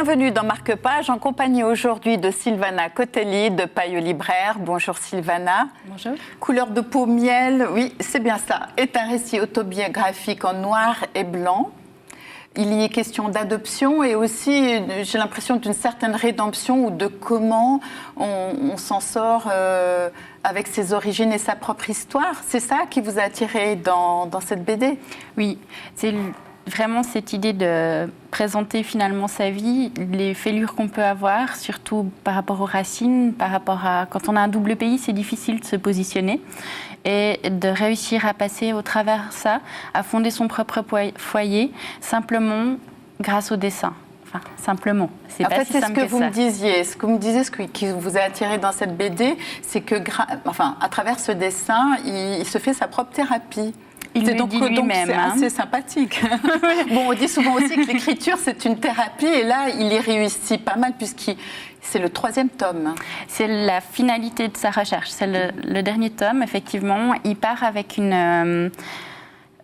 Bienvenue dans Marque-Page, en compagnie aujourd'hui de Sylvana Cotelli de Paillot Libraire. Bonjour Sylvana. Bonjour. Couleur de peau miel, oui, c'est bien ça, est un récit autobiographique en noir et blanc. Il y est question d'adoption et aussi, j'ai l'impression, d'une certaine rédemption ou de comment on s'en sort avec ses origines et sa propre histoire. C'est ça qui vous a attiré dans cette BD ? Oui, c'est vraiment cette idée de présenter finalement sa vie, les fêlures qu'on peut avoir, surtout par rapport aux racines, par rapport à... Quand on a un double pays, c'est difficile de se positionner et de réussir à passer au travers ça, à fonder son propre foyer, simplement grâce au dessin. Enfin, simplement. C'est en fait, c'est ce que vous me disiez. Ce que vous me disiez, ce qui vous a attiré dans cette BD, c'est que, à travers ce dessin, il se fait sa propre thérapie. Il le dit lui-même. C'est assez sympathique. Bon, on dit souvent aussi que l'écriture, c'est une thérapie. Et là, il y réussit pas mal, puisque c'est le 3e tome. C'est la finalité de sa recherche. C'est le dernier tome, effectivement. Il part avec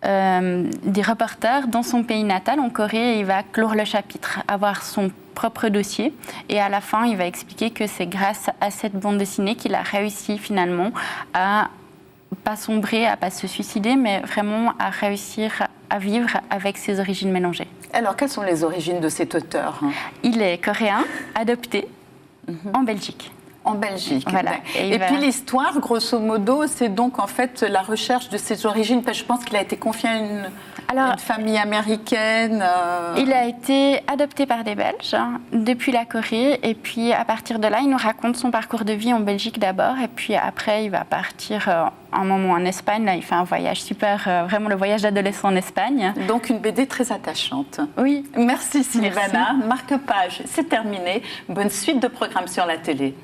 des reporters dans son pays natal, en Corée, et il va clore le chapitre, avoir son propre dossier. Et à la fin, il va expliquer que c'est grâce à cette bande dessinée qu'il a réussi finalement à pas sombrer, à pas se suicider, mais vraiment à réussir à vivre avec ses origines mélangées. Alors, quelles sont les origines de cet auteur ? Il est coréen, adopté en Belgique. En Belgique. Voilà. Et puis l'histoire, grosso modo, c'est donc en fait la recherche de ses origines. Je pense qu'il a été confié à une famille américaine. Il a été adopté par des Belges depuis la Corée. Et puis à partir de là, il nous raconte son parcours de vie en Belgique d'abord. Et puis après, il va partir un moment en Espagne. Là, il fait un voyage super, vraiment le voyage d'adolescent en Espagne. Donc une BD très attachante. Oui. Merci Sylvana. Marque-Page, c'est terminé. Bonne suite de programmes sur la télé.